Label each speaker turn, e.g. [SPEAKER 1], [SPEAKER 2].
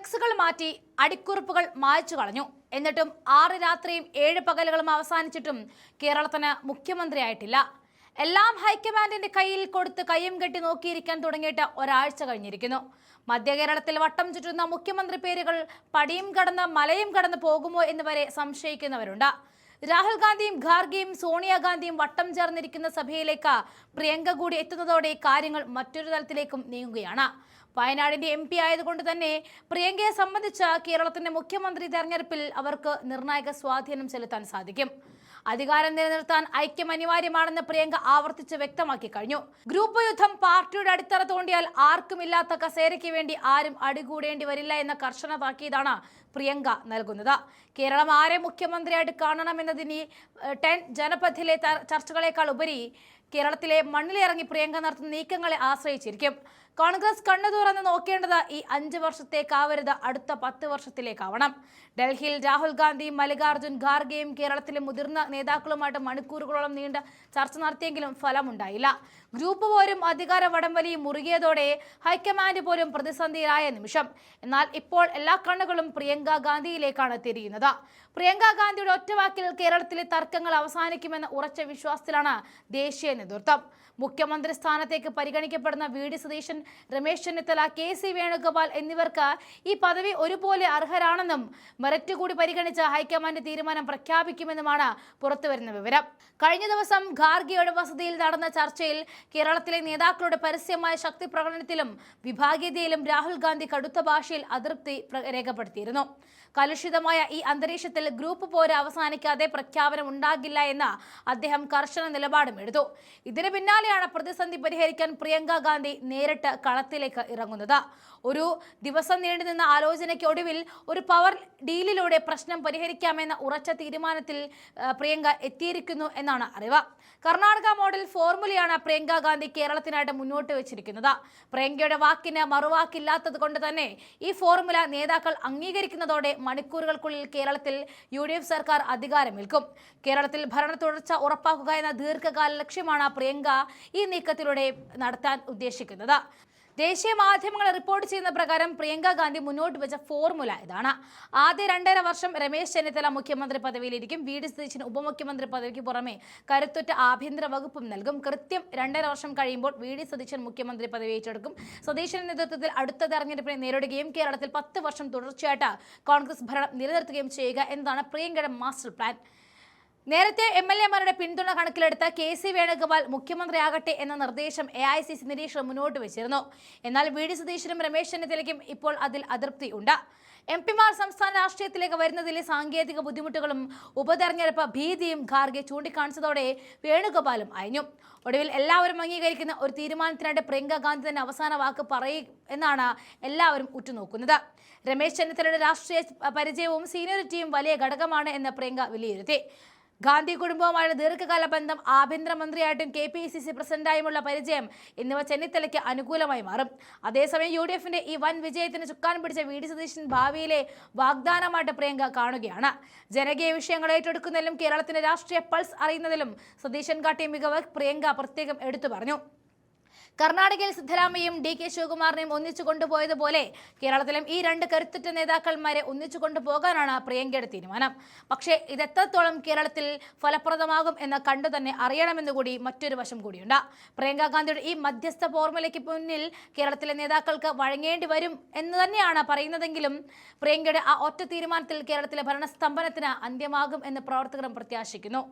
[SPEAKER 1] ഫ്ലെക്സുകൾ മാറ്റി അടിക്കുറിപ്പുകൾ മായ്ച്ചു കളഞ്ഞു. എന്നിട്ടും 6 രാത്രിയും 7 പകലുകളും അവസാനിച്ചിട്ടും കേരളത്തിന് മുഖ്യമന്ത്രിയായിട്ടില്ല. എല്ലാം ഹൈക്കമാൻഡിന്റെ കയ്യിൽ കൊടുത്ത് കയ്യും കെട്ടി നോക്കിയിരിക്കാൻ തുടങ്ങിയിട്ട് ഒരാഴ്ച കഴിഞ്ഞിരിക്കുന്നു. മധ്യ കേരളത്തിൽ വട്ടം ചുറ്റുന്ന മുഖ്യമന്ത്രി പേരുകൾ പടിയും കടന്ന് മലയും കടന്ന് പോകുമോ എന്ന് വരെ സംശയിക്കുന്നവരുണ്ട്. രാഹുൽ ഗാന്ധിയും ഖാർഗെയും സോണിയാഗാന്ധിയും വട്ടം ചേർന്നിരിക്കുന്ന സഭയിലേക്ക് പ്രിയങ്ക കൂടി എത്തുന്നതോടെ കാര്യങ്ങൾ മറ്റൊരു തലത്തിലേക്കും നീങ്ങുകയാണ്. വയനാടിന്റെ MP ആയതുകൊണ്ട് തന്നെ പ്രിയങ്കയെ സംബന്ധിച്ച് കേരളത്തിന്റെ മുഖ്യമന്ത്രി തെരഞ്ഞെടുപ്പിൽ അവർക്ക് നിർണായക സ്വാധീനം ചെലുത്താൻ സാധിക്കും. അധികാരം നിലനിർത്താൻ ഐക്യം അനിവാര്യമാണെന്ന് പ്രിയങ്ക ആവർത്തിച്ച് വ്യക്തമാക്കി കഴിഞ്ഞു. ഗ്രൂപ്പ് യുദ്ധം പാർട്ടിയുടെ അടിത്തറ തോണ്ടിയാൽ ആർക്കുമില്ലാത്ത കസേരയ്ക്ക് വേണ്ടി ആരും അടികൂടേണ്ടി വരില്ല എന്ന കർശന താക്കീതാണ് പ്രിയങ്ക നൽകുന്നത്. കേരളം ആരെ മുഖ്യമന്ത്രിയായിട്ട് കാണണമെന്നതിന് 10 ജനപഥിലെ ചർച്ചകളെക്കാൾ ഉപരി കേരളത്തിലെ മണ്ണിലിറങ്ങി പ്രിയങ്ക നടത്തുന്ന നീക്കങ്ങളെ ആശ്രയിച്ചിരിക്കും. കോൺഗ്രസ് കണ്ണു തുറന്ന് നോക്കേണ്ടത് ഈ 5 വർഷത്തേക്കാവരുത്, അടുത്ത 10 വർഷത്തിലേക്കാവണം. ഡൽഹിയിൽ രാഹുൽ ഗാന്ധിയും മല്ലികാർജുൻ ഖാർഗെയും കേരളത്തിലെ മുതിർന്ന നേതാക്കളുമായിട്ട് മണിക്കൂറുകളോളം നീണ്ട ചർച്ച നടത്തിയെങ്കിലും ഫലമുണ്ടായില്ല. ഗ്രൂപ്പ് പോരും അധികാര വടംവലിയും മുറുകിയതോടെ ഹൈക്കമാൻഡ് പോലും പ്രതിസന്ധിയിലായ നിമിഷം. എന്നാൽ ഇപ്പോൾ എല്ലാ കണ്ണുകളും പ്രിയങ്ക ഗാന്ധിയിലേക്കാണ് തിരിയുന്നത്. പ്രിയങ്ക ഗാന്ധിയുടെ ഒറ്റവാക്കിൽ കേരളത്തിലെ തർക്കങ്ങൾ അവസാനിക്കുമെന്ന ഉറച്ച വിശ്വാസത്തിലാണ് ദേശീയ നേതൃത്വം. മുഖ്യമന്ത്രി സ്ഥാനത്തേക്ക് പരിഗണിക്കപ്പെടുന്ന VD സതീശൻ, രമേശ് ചെന്നിത്തല, KC വേണുഗോപാൽ എന്നിവർക്ക് ഈ പദവി ഒരുപോലെ അർഹരാണെന്നും മെറിറ്റ് കൂടി പരിഗണിച്ച് ഹൈക്കമാൻഡ് തീരുമാനം പ്രഖ്യാപിക്കുമെന്നുമാണ് പുറത്തുവരുന്ന വിവരം. കഴിഞ്ഞ ദിവസം ഖാർഗെയുടെ വസതിയിൽ നടന്ന ചർച്ചയിൽ കേരളത്തിലെ നേതാക്കളുടെ പരസ്യമായ ശക്തി പ്രകടനത്തിലും വിഭാഗീയതയിലും രാഹുൽ ഗാന്ധി കടുത്ത ഭാഷയിൽ അതൃപ്തി രേഖപ്പെടുത്തിയിരുന്നു. കലുഷിതമായ ഈ അന്തരീക്ഷത്തിൽ ഗ്രൂപ്പ് പോര് അവസാനിക്കാതെ പ്രഖ്യാപനം ഉണ്ടാകില്ല എന്ന അദ്ദേഹം കർശന നിലപാടും എടുത്തു. ഇതിന് പിന്നാലെയാണ് പ്രതിസന്ധി പരിഹരിക്കാൻ പ്രിയങ്ക ഗാന്ധി നേരിട്ട് കളത്തിലേക്ക് ഇറങ്ങുന്നത്. ഒരു ദിവസം നീണ്ടുനിന്ന ആലോചനയ്ക്ക് ഒടുവിൽ ഒരു പവർ ഡീലിലൂടെ പ്രശ്നം പരിഹരിക്കാമെന്ന ഉറച്ച തീരുമാനത്തിൽ പ്രിയങ്ക എത്തിയിരിക്കുന്നു എന്നാണ് അറിവ്. കർണാടക മോഡൽ ഫോർമുലയാണ് പ്രിയങ്ക ഗാന്ധി കേരളത്തിനായിട്ട് മുന്നോട്ട് വെച്ചിരിക്കുന്നത്. പ്രിയങ്കയുടെ വാക്കിന് മറുവാക്കില്ലാത്തത് കൊണ്ട് തന്നെ ഈ ഫോർമുല നേതാക്കൾ അംഗീകരിക്കുന്നതോടെ മണിക്കൂറുകൾക്കുള്ളിൽ കേരളത്തിൽ UDF സർക്കാർ അധികാരമേൽക്കും. കേരളത്തിൽ ഭരണ തുടർച്ച ഉറപ്പാക്കുക എന്ന ദീർഘകാല ലക്ഷ്യമാണ് പ്രിയങ്ക ഈ നീക്കത്തിലൂടെ നടത്താൻ ഉദ്ദേശിക്കുന്നത്. ദേശീയ മാധ്യമങ്ങൾ റിപ്പോർട്ട് ചെയ്യുന്ന പ്രകാരം പ്രിയങ്ക ഗാന്ധി മുന്നോട്ട് വെച്ച ഫോർമുല ഇതാണ്. ആദ്യ 2.5 വർഷം രമേശ് ചെന്നിത്തല മുഖ്യമന്ത്രി പദവിയിലിരിക്കും. VD സതീശന് ഉപമുഖ്യമന്ത്രി പദവിക്ക് പുറമെ കരുത്തുറ്റ ആഭ്യന്തര വകുപ്പും നൽകും. കൃത്യം 2.5 വർഷം കഴിയുമ്പോൾ VD സതീശൻ മുഖ്യമന്ത്രി പദവി ഏറ്റെടുക്കും. സതീശന്റെ നേതൃത്വത്തിൽ അടുത്ത തെരഞ്ഞെടുപ്പിനെ നേരിടുകയും കേരളത്തിൽ 10 വർഷം തുടർച്ചയായിട്ട് കോൺഗ്രസ് ഭരണം നിലനിർത്തുകയും ചെയ്യുക എന്നതാണ് പ്രിയങ്കയുടെ മാസ്റ്റർ പ്ലാൻ. നേരത്തെ MLA മാരുടെ പിന്തുണ കണക്കിലെടുത്ത KC വേണുഗോപാൽ മുഖ്യമന്ത്രിയാകട്ടെ എന്ന നിർദ്ദേശം AICC നിരീക്ഷകർ മുന്നോട്ട് വെച്ചിരുന്നു. എന്നാൽ VD സതീശനും രമേശ് ചെന്നിത്തലയ്ക്കും ഇപ്പോൾ അതിൽ അതൃപ്തി ഉണ്ട്. MP മാർ സംസ്ഥാന രാഷ്ട്രീയത്തിലേക്ക് വരുന്നതിലെ സാങ്കേതിക ബുദ്ധിമുട്ടുകളും ഉപതെരഞ്ഞെടുപ്പ് ഭീതിയും ഖാർഗെ ചൂണ്ടിക്കാണിച്ചതോടെ വേണുഗോപാലും അയഞ്ഞു. ഒടുവിൽ എല്ലാവരും അംഗീകരിക്കുന്ന ഒരു തീരുമാനത്തിനായിട്ട് പ്രിയങ്ക ഗാന്ധി തന്നെ അവസാന വാക്ക് പറയും എന്നാണ് എല്ലാവരും ഉറ്റുനോക്കുന്നത്. രമേശ് ചെന്നിത്തലയുടെ രാഷ്ട്രീയ പരിചയവും സീനിയോറിറ്റിയും വലിയ ഘടകമാണ് എന്ന് പ്രിയങ്ക വിലയിരുത്തി. ഗാന്ധി കുടുംബവുമായുള്ള ദീർഘകാല ബന്ധം, ആഭ്യന്തരമന്ത്രിയായിട്ടും KPCC പ്രസിഡന്റായുമുള്ള പരിചയം എന്നിവ ചെന്നിത്തലയ്ക്ക് അനുകൂലമായി മാറും. അതേസമയം UDFന്റെ ഈ വൻ വിജയത്തിന് ചുക്കാൻ പിടിച്ച VD സതീശൻ ഭാവിയിലെ വാഗ്ദാനമായിട്ട് പ്രിയങ്ക കാണുകയാണ്. ജനകീയ വിഷയങ്ങൾ ഏറ്റെടുക്കുന്നതിലും കേരളത്തിന്റെ രാഷ്ട്രീയ പൾസ് അറിയുന്നതിലും സതീശൻ കാട്ടിയ മികവ് പ്രിയങ്ക പ്രത്യേകം എടുത്തു പറഞ്ഞു. കർണാടകയിൽ സിദ്ധരാമയ്യയും DK ശിവകുമാറിനെയും ഒന്നിച്ചു കൊണ്ടുപോയതുപോലെ കേരളത്തിലും ഈ 2 കരുത്തുറ്റ നേതാക്കന്മാരെ ഒന്നിച്ചു കൊണ്ടുപോകാനാണ് പ്രിയങ്കയുടെ തീരുമാനം. പക്ഷേ ഇതെത്രത്തോളം കേരളത്തിൽ ഫലപ്രദമാകും എന്ന് കണ്ടു തന്നെ അറിയണമെന്നുകൂടി മറ്റൊരു വശം കൂടിയുണ്ട്. പ്രിയങ്ക ഗാന്ധിയുടെ ഈ മധ്യസ്ഥ ഫോർമുലയ്ക്ക് മുന്നിൽ കേരളത്തിലെ നേതാക്കൾക്ക് വഴങ്ങേണ്ടി വരും എന്ന് തന്നെയാണ് പറയുന്നതെങ്കിലും പ്രിയങ്കയുടെ ആ ഒറ്റ തീരുമാനത്തിൽ കേരളത്തിലെ ഭരണസ്തംഭനത്തിന് അന്ത്യമാകും എന്ന് പ്രവർത്തകരും പ്രത്യാശിക്കുന്നു.